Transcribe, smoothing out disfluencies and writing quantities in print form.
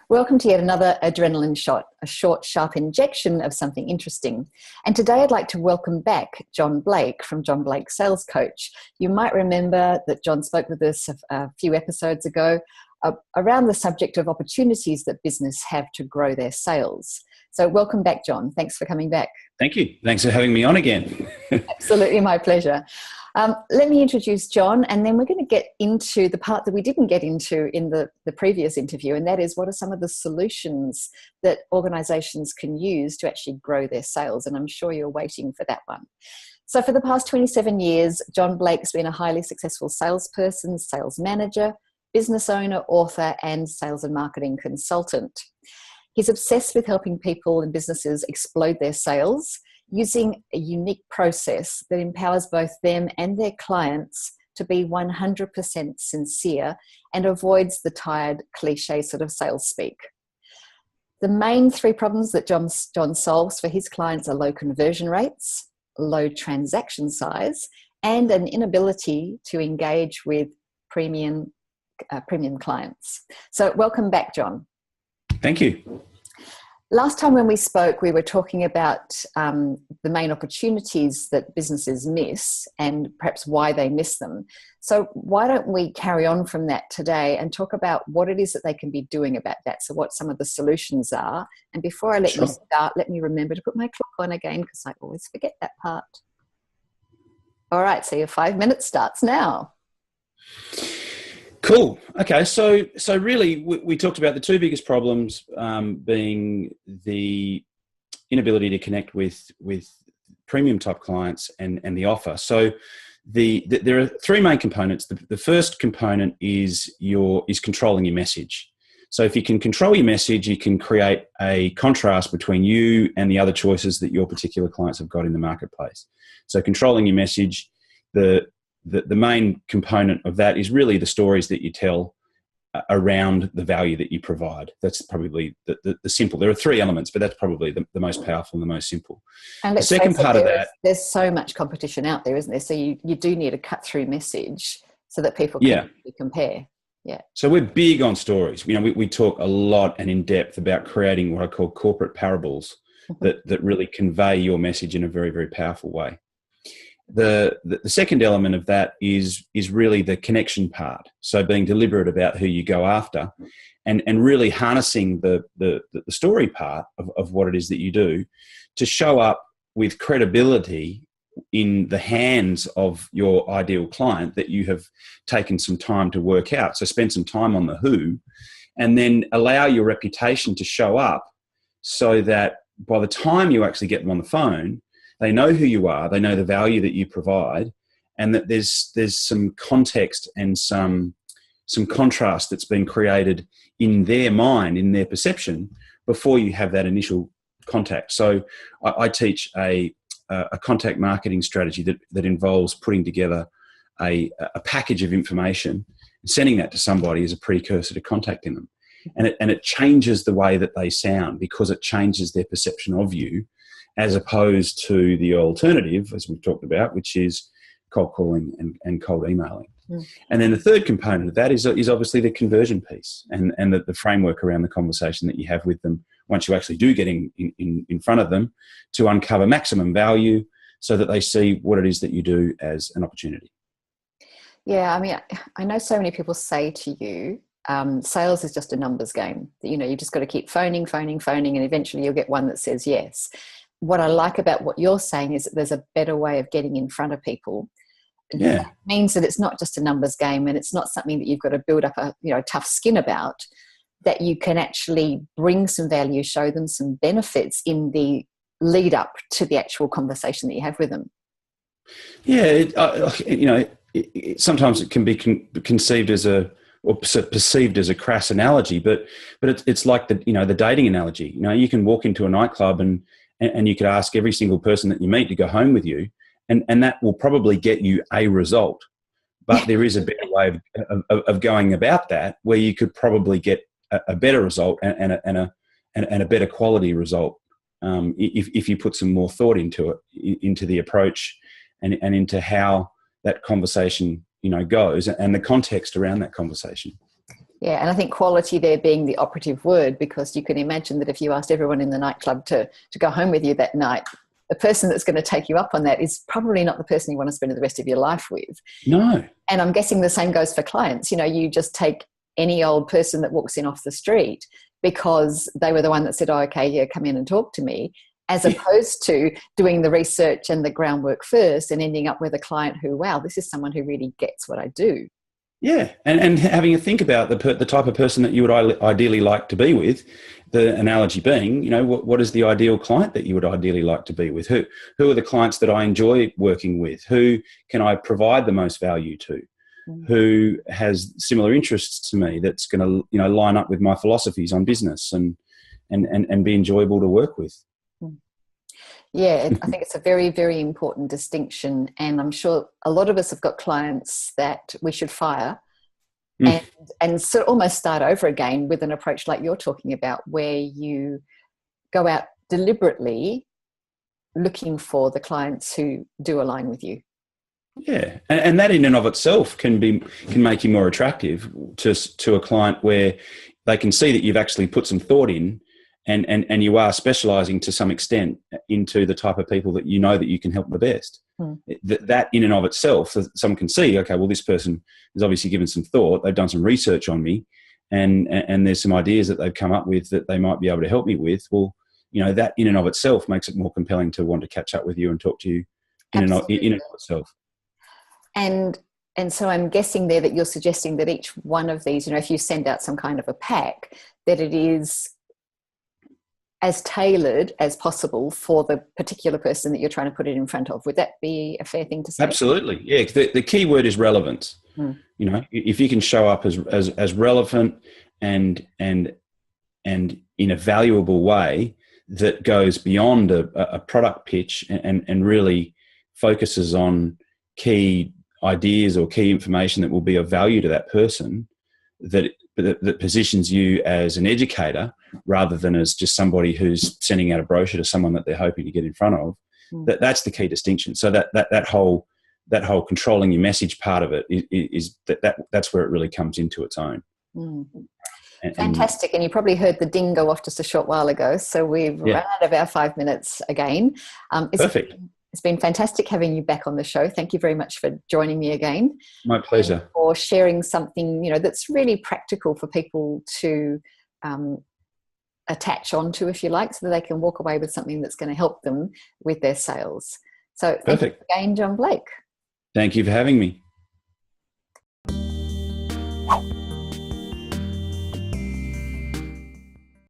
Welcome to yet another Adrenalin Shot, a short, sharp injection of something interesting. And today I'd like to welcome back John Blake from John Blake Sales Coach. You might remember that John spoke with us a few episodes ago around the subject of opportunities that business have to grow their sales. So welcome back, John. Thanks for coming back. Thank you. Thanks for having me on again. Absolutely, my pleasure. Let me introduce John, and then we're going to get into the part that we didn't get into in the previous interview, and that is what are some of the solutions that organisations can use to actually grow their sales, and I'm sure you're waiting for that one. So for the past 27 years, John Blake's been a highly successful salesperson, sales manager, business owner, author, and sales and marketing consultant. He's obsessed with helping people and businesses explode their sales using a unique process that empowers both them and their clients to be 100% sincere and avoids the tired, cliche sort of sales speak. The main three problems that John solves for his clients are low conversion rates, low transaction size, and an inability to engage with premium clients. So welcome back, John. Thank you. Last time when we spoke, we were talking about the main opportunities that businesses miss and perhaps why they miss them. So why don't we carry on from that today and talk about what it is that they can be doing about that, so what some of the solutions are. And before I let you start, let me remember to put my clock on again because I always forget that part. All right, so your 5 minutes starts now. Cool. Okay, so really we talked about the two biggest problems being the inability to connect with premium type clients and the offer. So there are three main components. The first component is controlling your message. So if you can control your message, you can create a contrast between you and the other choices that your particular clients have got in the marketplace. So controlling your message, the main component of that is really the stories that you tell around the value that you provide. That's probably the simple. There are three elements, but that's probably the most powerful and the most simple. And the second part of that, there's so much competition out there, isn't there? So you do need a cut through message so that people can compare. Yeah. So we're big on stories. You know, we talk a lot and in depth about creating what I call corporate parables that really convey your message in a very, very powerful way. The second element of that is really the connection part. So being deliberate about who you go after and really harnessing the story part of what it is that you do to show up with credibility in the hands of your ideal client that you have taken some time to work out. So spend some time on the who and then allow your reputation to show up so that by the time you actually get them on the phone, they know who you are, they know the value that you provide, and that there's some context and some contrast that's been created in their mind, in their perception, before you have that initial contact. So I teach a contact marketing strategy that involves putting together a package of information and sending that to somebody as a precursor to contacting them. And it changes the way that they sound because it changes their perception of you, as opposed to the alternative, as we've talked about, which is cold calling and cold emailing. Mm. And then the third component of that is obviously the conversion piece and the framework around the conversation that you have with them once you actually do get in front of them to uncover maximum value so that they see what it is that you do as an opportunity. Yeah, I mean, I know so many people say to you, sales is just a numbers game. You know, you've just got to keep phoning, and eventually you'll get one that says yes. What I like about what you're saying is that there's a better way of getting in front of people. Yeah. That means that it's not just a numbers game and it's not something that you've got to build up a tough skin about, that you can actually bring some value, show them some benefits in the lead up to the actual conversation that you have with them. Yeah, sometimes it can be conceived as or perceived as a crass analogy, but it's like the dating analogy. You know, you can walk into a nightclub and you could ask every single person that you meet to go home with you, and that will probably get you a result. But there is a better way of going about that, where you could probably get a better result and a better quality result if you put some more thought into it, into the approach and into how that conversation goes and the context around that conversation. Yeah, and I think quality there being the operative word, because you can imagine that if you asked everyone in the nightclub to go home with you that night, the person that's going to take you up on that is probably not the person you want to spend the rest of your life with. No. And I'm guessing the same goes for clients. You know, you just take any old person that walks in off the street because they were the one that said, oh, okay, yeah, come in and talk to me, as opposed to doing the research and the groundwork first and ending up with a client who, wow, this is someone who really gets what I do. Yeah, and having a think about the type of person that you would ideally like to be with. The analogy being, you know, what is the ideal client that you would ideally like to be with? Who are the clients that I enjoy working with? Who can I provide the most value to? Who has similar interests to me? That's going to, you know, line up with my philosophies on business and be enjoyable to work with. Yeah, I think it's a very, very important distinction. And I'm sure a lot of us have got clients that we should fire and sort of almost start over again with an approach like you're talking about, where you go out deliberately looking for the clients who do align with you. Yeah, and that in and of itself can make you more attractive to a client, where they can see that you've actually put some thought in. And you are specialising to some extent into the type of people that you know that you can help the best. That in and of itself, someone can see, okay, well, this person has obviously given some thought. They've done some research on me, and there's some ideas that they've come up with that they might be able to help me with. Well, you know, that in and of itself makes it more compelling to want to catch up with you and talk to you in and of itself. And so I'm guessing there that you're suggesting that each one of these, you know, if you send out some kind of a pack, that it is as tailored as possible for the particular person that you're trying to put it in front of. Would that be a fair thing to say? Absolutely. Yeah. The key word is relevance. You know, if you can show up as relevant and in a valuable way that goes beyond a product pitch and really focuses on key ideas or key information that will be of value to that person, that positions you as an educator rather than as just somebody who's sending out a brochure to someone that they're hoping to get in front of. That's the key distinction. So that whole controlling your message part of it is that's where it really comes into its own. Fantastic. And you probably heard the ding go off just a short while ago. So we've run out of our 5 minutes again. Perfect. It's been fantastic having you back on the show. Thank you very much for joining me again. My pleasure. And for sharing something, you know, that's really practical for people to attach onto, if you like, so that they can walk away with something that's going to help them with their sales. So thank you again, John Blake. Thank you for having me.